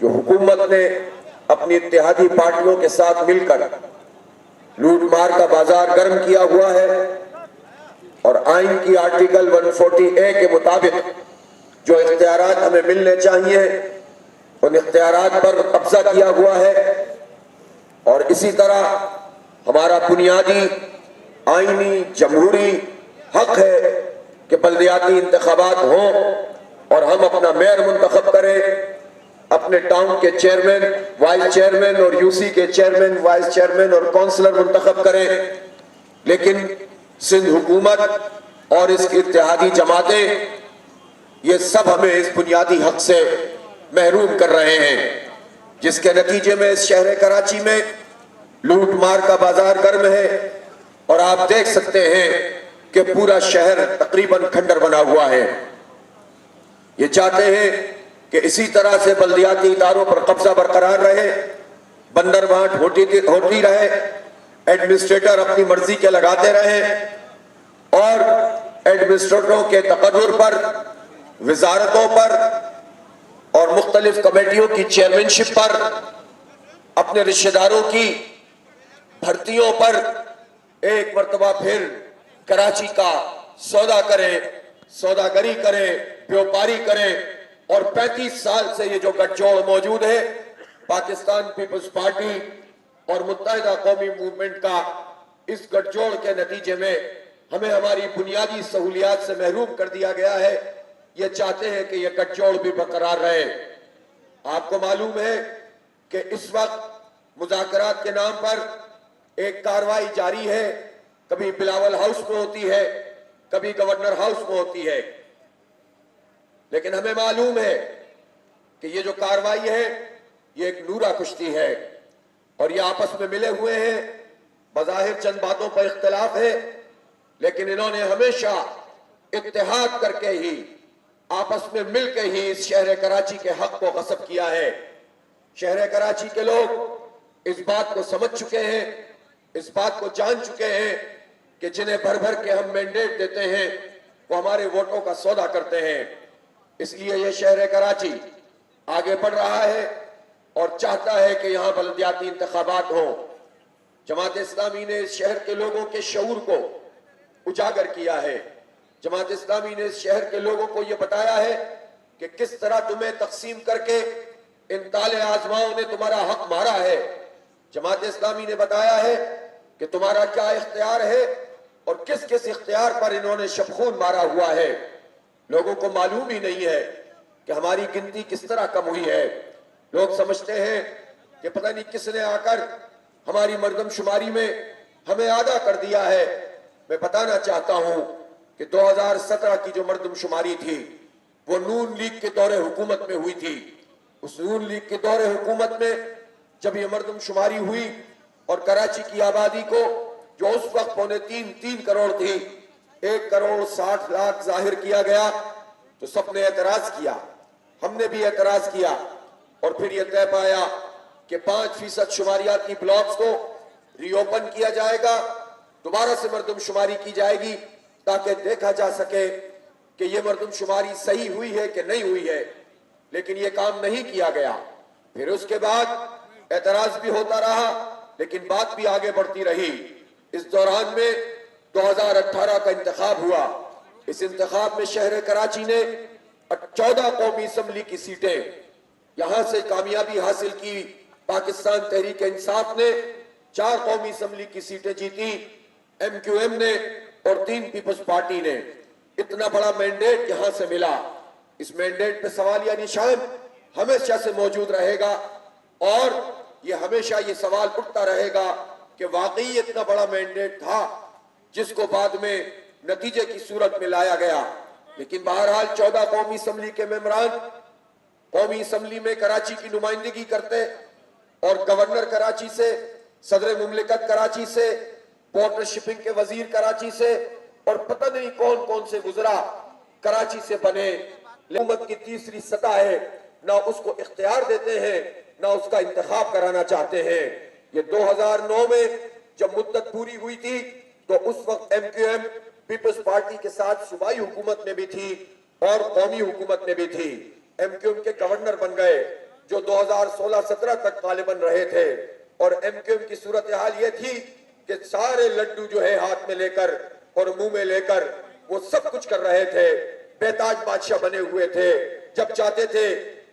कि हुकूमत ने अपनी इत्तेहादी पार्टियों के साथ मिलकर लूटमार का बाजार गर्म किया हुआ है और आइन की आर्टिकल 140A के मुताबिक जो इख्तियारात हमें मिलने चाहिए उन इख्तियारात पर कब्जा किया हुआ है। और इसी तरह हमारा बुनियादी आइनी जमहूरी हक है कि बल्दियाती इंतखाबात हों और हम अपना मेयर मुंतखब करें, अपने टाउन के चेयरमैन, वाइस चेयरमैन और यूसी के चेयरमैन, वाइस चेयरमैन और काउंसलर मुंतखब करें। लेकिन सिंध हुकूमत और इसकी इत्तेहादी जमातें ये सब हमें इस बुनियादी हक से महरूम कर रहे हैं, जिसके नतीजे में इस शहर कराची में लूट मार का बाजार गर्म है। और आप देख सकते हैं कि पूरा शहर तकरीबन खंडर बना हुआ है। ये चाहते हैं कि इसी तरह से बल्दियाती इदारों पर कब्जा बरकरार रहे, बंदर बांट होती रहे, एडमिनिस्ट्रेटर अपनी मर्जी के लगाते रहे और एडमिनिस्ट्रेटरों के तकर्रुर पर, वजारतों पर और मुख्तलिफ कमेटियों की चेयरमैनशिप पर, अपने रिश्तेदारों की भर्तियों पर एक मरतबा फिर कराची का सौदा करें, सौदागरी करें, व्यापारी करें। और 35 साल से ये जो गठजोड़ मौजूद है, पाकिस्तान पीपल्स पार्टी और मुत्तहिदा कौमी मूवमेंट का, इस गठजोड़ के नतीजे में हमें हमारी बुनियादी सहूलियात से महरूम कर दिया गया है। ये चाहते हैं कि यह गठजोड़ भी बरकरार रहे। आपको मालूम है कि इस वक्त मुज़ाकरात के नाम पर एक कार्रवाई जारी है, कभी बिलावल हाउस में होती है, कभी गवर्नर हाउस में होती है। लेकिन हमें मालूम है कि ये जो कार्रवाई है ये एक नूरा कुश्ती है और ये आपस में मिले हुए हैं। बज़ाहिर चंद बातों पर इख्तिलाफ है, लेकिन इन्होंने हमेशा इत्तेहाद करके ही, आपस में मिलकर ही इस शहर कराची के हक को गस्ब किया है। शहर कराची के लोग इस बात को समझ चुके हैं, इस बात को जान चुके हैं कि जिन्हें भर भर के हम मैंडेट देते हैं वो हमारे वोटों का सौदा करते हैं। इसलिए ये शहर कराची आगे बढ़ रहा है और चाहता है कि यहाँ बल्दियाती इंतखाबात हों। जमात इस्लामी ने इस शहर के लोगों के शऊर को उजागर किया है। जमात इस्लामी ने इस शहर के लोगों को यह बताया है कि किस तरह तुम्हें तकसीम करके इन ताले आजमाओं ने तुम्हारा हक मारा है। जमात इस्लामी ने बताया है कि तुम्हारा क्या इख्तियार है और किस किस इख्तियार पर इन्होंने शबखून मारा हुआ है। लोगों को मालूम ही नहीं है कि हमारी गिनती किस तरह कम हुई है। लोग समझते हैं कि पता नहीं किसने आकर हमारी मर्दमशुमारी में हमें आधा कर दिया है। मैं बताना चाहता हूं कि 2017 की जो मर्दमशुमारी थी वो नून लीग के दौरे हुकूमत में हुई थी। उस नून लीग के दौरे हुकूमत में जब ये मर्दमशुमारी हुई और कराची की आबादी को, जो उस वक्त 3.3 करोड़ थी, 1,60,00,000 जाहिर किया गया, तो सबने एतराज किया, हमने भी एतराज किया और फिर यह तय पाया कि 5% शुमारियाती ब्लॉक्स को रीओपन किया जाएगा, दोबारा से मर्दमशुमारी की जाएगी ताकि देखा जा सके कि यह मर्दमशुमारी सही हुई है कि नहीं हुई है। लेकिन यह काम नहीं किया गया। फिर उसके बाद एतराज भी होता रहा, लेकिन बात भी आगे बढ़ती रही। इस दौरान में 2018 का इंतखाब हुआ। इस इंतखाब में शहर कराची ने 14 कौमी असम्बली की सीटें यहां से कामयाबी हासिल की। पाकिस्तान तहरीक इंसाफ ने 4 कौमी असम्बली की सीटें जीती, MQM ने और 3 पीपल्स पार्टी ने। इतना बड़ा मैंडेट यहां से मिला। इस मैंडेट पे सवाल या निशान हमेशा से मौजूद रहेगा और ये हमेशा ये सवाल उठता रहेगा कि वाकई इतना बड़ा मैंडेट था जिसको बाद में नतीजे की सूरत में लाया गया। लेकिन बहरहाल 14 कौमी असम्बली के मेंबरान कौमी असम्बली में कराची की नुमाइंदगी करते और गवर्नर कराची से, सदर मुमलिकत कराची से, पोर्ट शिपिंग के वजीर कराची से और पता नहीं कौन कौन से गुजरा कराची से बने। हुकूमत की तीसरी सतह है, ना उसको इख्तियार देते हैं ना उसका इंतखाब कराना चाहते हैं। ये 2009 में जब मुद्दत पूरी हुई थी तो उस वक्त MQM पीपल्स पार्टी के साथ सूबाई हुकूमत में भी थी और कौमी हुकूमत में भी थी। MQM के गवर्नर बन गए, जो 2016-17 तक गालिबन रहे थे। और एमक्यूएम की सूरत हाल ये थी कि सारे लड्डू जो है हाथ में लेकर और मुंह में लेकर वो सब कुछ कर रहे थे, बेताज बादशाह बने हुए थे। जब चाहते थे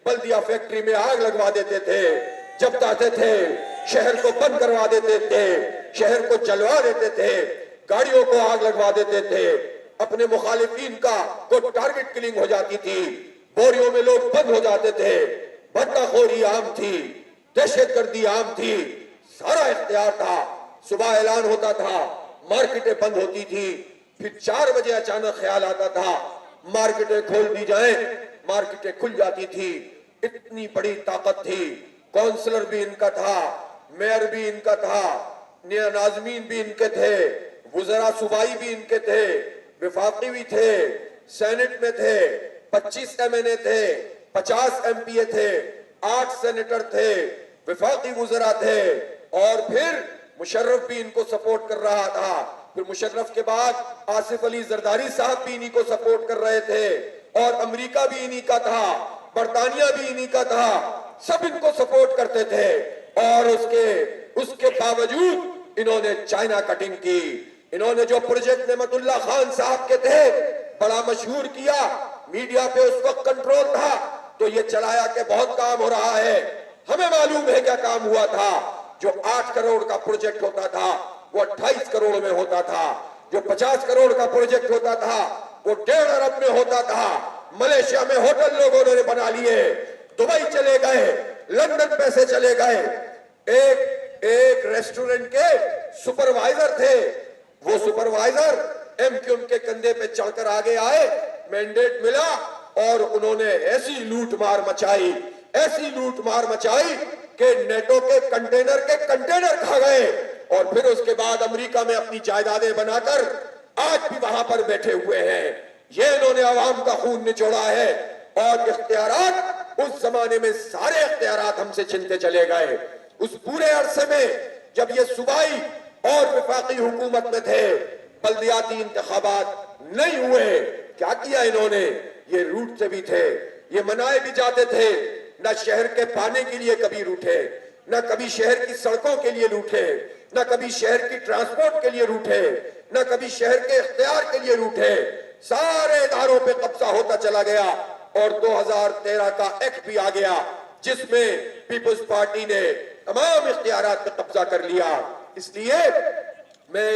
बल्दिया फैक्ट्री में आग लगवा देते थे, जब चाहते थे शहर को बंद करवा देते थे, शहर को जलवा देते थे, गाड़ियों को आग लगवा देते थे, अपने मुखालिफिन का को टारगेट किलिंग हो जाती थी, बोरियों में लोग बंद हो जाते थे, बदलाखोरी आम थी, दहशतगर्दी आम थी, सारा इख्तियार था। सुबह ऐलान होता था, मार्केटें बंद होती थी, फिर 4 बजे अचानक ख्याल आता था मार्केटें खोल दी जाएं, मार्केटें खुल जाती थी। इतनी बड़ी ताकत थी। काउंसलर भी इनका था, मेयर भी इनका था, नाज़मीन भी इनके थे, वुज़रा सूबाई भी इनके थे, विफाकी भी थे, सेनेट में थे, 25 एमएनए थे, 50 एमपीए थे, 8 सेनेटर थे, विफाकी वुज़रा थे, और फिर मुशर्रफ भी इनको सपोर्ट कर रहा था। फिर मुशर्रफ के बाद आसिफ अली जरदारी साहब भी इन्हीं को सपोर्ट कर रहे थे, और अमेरिका भी इन्हीं का था, बरतानिया भी इन्हीं का था, सब इनको सपोर्ट करते थे। और उसके बावजूद इन्होंने चाइना कटिंग की। इन्होंने जो प्रोजेक्ट नेमतुल्लाह खान साहब के थे बड़ा मशहूर किया, मीडिया पे उस वक्त कंट्रोल था, तो ये चलाया कि बहुत काम हो रहा है। हमें मालूम है क्या काम हुआ था। जो 8 करोड़ का प्रोजेक्ट होता था वो 28 करोड़ में होता था, जो 50 करोड़ का प्रोजेक्ट होता था वो 1.5 अरब में होता था। मलेशिया में होटल लोगों ने बना लिए, दुबई चले गए, लंदन पैसे चले गए। एक रेस्टोरेंट के सुपरवाइजर थे, वो सुपरवाइजर एमक्यूएम के कंधे पे चढ़कर आगे आए, मैंडेट मिला, और उन्होंने ऐसी लूट मार मचाई कि नेटो के कंटेनर खा गए। और फिर उसके बाद अमेरिका में अपनी जायदादें बनाकर आज भी वहां पर बैठे हुए हैं। ये इन्होंने आवाम का खून निचोड़ा है। और इख्तियारात, उस जमाने में सारे इख्तियारात हमसे छीनते चले गए। उस पूरे अरसे में जब ये सूबाई और वफाकी हुकूमत में थे, बल्दियाती इंतखाबात नहीं हुए, क्या किया इन्होंने? ये रूठते भी थे, ये मनाए भी जाते थे। न शहर के पानी के लिए कभी रूठे, न कभी शहर की सड़कों के लिए रूठे, न कभी शहर की ट्रांसपोर्ट के लिए रूठे, न कभी शहर के इख्तियार के लिए रूठे। सारे इदारों पे कब्जा होता चला गया। और 2013 का एक्ट भी आ गया जिसमें पीपुल्स पार्टी ने तमाम इख्तियारात पे कब्जा कर लिया। इसलिए मैं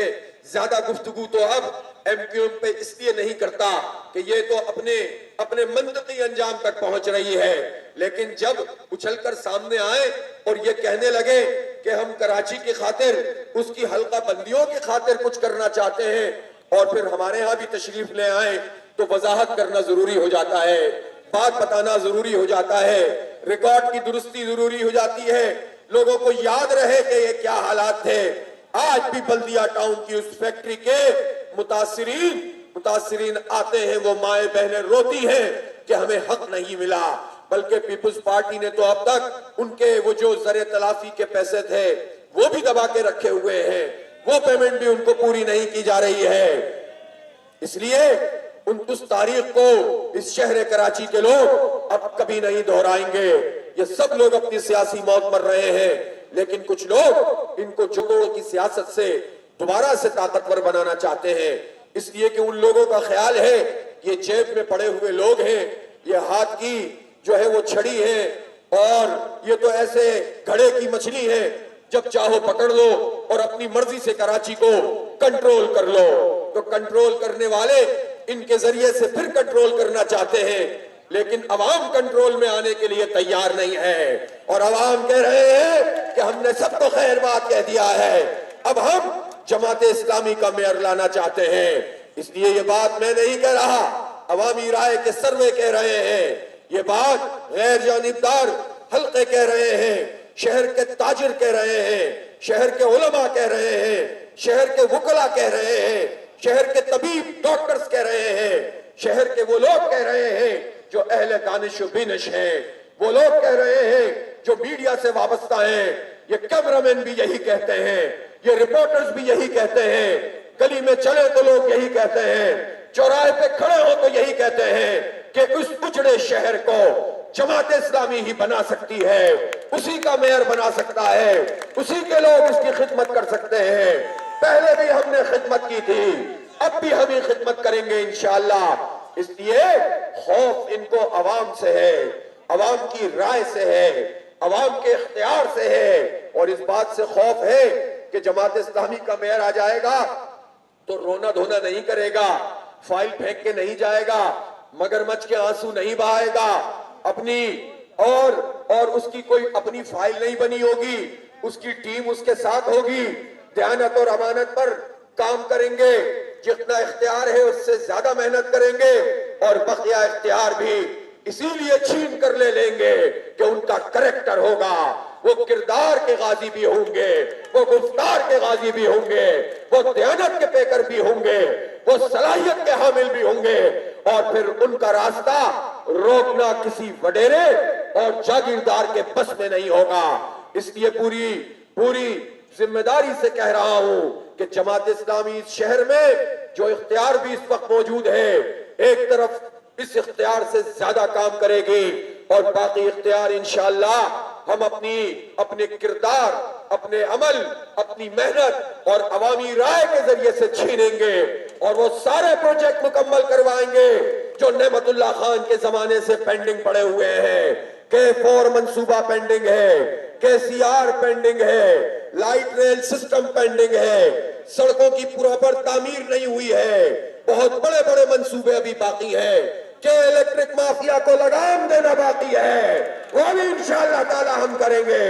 ज्यादा गुफ्तगू तो अब एमक्यूएम पे इसलिए नहीं करता कि ये तो अपने मंतकी अंजाम तक पहुंच रही है, लेकिन जब उछलकर सामने आए और ये कहने लगे कि हम कराची की खातिर, उसकी हल्का बंदियों की खातिर कुछ करना चाहते हैं, और फिर हमारे यहाँ भी तशरीफ ले आए, तो वजाहत करना जरूरी हो जाता है, बात बताना जरूरी हो जाता है, रिकॉर्ड की दुरुस्ती जरूरी हो जाती है, लोगों को याद रहे कि ये क्या हालात थे। आज भी बल्दिया टाउन की उस फैक्ट्री के मुतासिरीन आते हैं, वो माए बहनें रोती हैं कि हमें हक नहीं मिला। बल्कि पीपुल्स पार्टी ने तो अब तक उनके वो जो जरे तलाफी के पैसे थे वो भी दबा के रखे हुए हैं, वो पेमेंट भी उनको पूरी नहीं की जा रही है। इसलिए उस तारीख को इस शहर कराची के लोग अब कभी नहीं दोहराएंगे। ये सब लोग अपनी सियासी मौत मर रहे हैं, लेकिन कुछ लोग इनको जोड़ों की सियासत से दोबारा से ताकतवर बनाना चाहते हैं। इसलिए कि उन लोगों का ख्याल है ये जेब में पड़े हुए लोग हैं, ये हाथ की जो है वो छड़ी है, और ये तो ऐसे घड़े की मछली है, जब चाहो पकड़ लो और अपनी मर्जी से कराची को कंट्रोल कर लो। तो कंट्रोल करने वाले इनके जरिए से फिर कंट्रोल करना चाहते हैं, लेकिन अवाम कंट्रोल में आने के लिए तैयार नहीं है। और अवाम कह रहे हैं कि हमने सबको खैर बात कह दिया है, अब हम जमाते इस्लामी का मेयर लाना चाहते हैं। इसलिए ये बात मैं नहीं कह रहा, अवामी राय के सर्वे कह रहे हैं, ये बात गैर जानिबदार हल्के कह रहे हैं, शहर के ताजिर कह रहे हैं, शहर के उलमा कह रहे हैं, शहर के वकला कह रहे हैं, शहर के तबीब डॉक्टर्स कह रहे हैं, शहर के वो लोग कह रहे हैं जो अहले दानिश बिनश हैं, वो लोग कह रहे हैं जो मीडिया से वाबस्ता हैं। ये कैमरामैन भी यही कहते हैं, ये रिपोर्टर्स भी यही कहते हैं, गली में चले तो लोग यही कहते हैं, चौराहे पे खड़े हो तो यही कहते हैं कि उस उजड़े शहर को जमात इस्लामी ही बना सकती है, उसी का मेयर बना सकता है, उसी के लोग उसकी खिदमत कर सकते हैं। पहले भी हमने खिदमत की थी, अब भी हम ही खिदमत करेंगे इंशाअल्लाह। इसलिए खौफ इनको अवाम से है, अवाम की राय से है, अवाम के इख्तियार से है। और इस बात से खौफ है कि जमात इस्लामी का मेयर आ जाएगा तो रोना धोना नहीं करेगा, फाइल फेंक के नहीं जाएगा, मगरमच्छ के आंसू नहीं बहाएगा, अपनी और उसकी कोई अपनी फाइल नहीं बनी होगी, उसकी टीम उसके साथ होगी, दयानत और अमानत पर काम करेंगे, जितना इख्तियार है उससे ज्यादा मेहनत करेंगे और बकिया इख्तियार भी इसीलिए छीन कर ले लेंगे कि उनका करेक्टर होगा, वो किरदार के गाजी भी होंगे, वो गुफ्तार के गाजी भी होंगे, वो दयानत के पेकर भी होंगे, वो सलाहियत के हामिल भी होंगे। और फिर उनका रास्ता रोकना किसी वडेरे और जागीरदार के बस में नहीं होगा। इसलिए पूरी जिम्मेदारी से कह रहा हूं कि जमात इस्लामी इस शहर में जो इख्तियार भी इस वक्त मौजूद है, एक तरफ इस इख्तियार से ज्यादा काम करेगी और बाकी इख्तियार इंशाअल्लाह हम अपने किरदार, अपने अमल, अपनी मेहनत और अवामी राय के जरिए से छीनेंगे और वो सारे प्रोजेक्ट मुकम्मल करवाएंगे जो नेमतुल्लाह खान के जमाने से पेंडिंग पड़े हुए हैं। K4 मंसूबा पेंडिंग है, KCR पेंडिंग है, लाइट रेल सिस्टम पेंडिंग है, सड़कों की प्रॉपर तामीर नहीं हुई है, बहुत बड़े बड़े मंसूबे अभी बाकी है, के इलेक्ट्रिक माफिया को लगाम देना बाकी है, वो भी इंशाअल्लाह ताला हम करेंगे।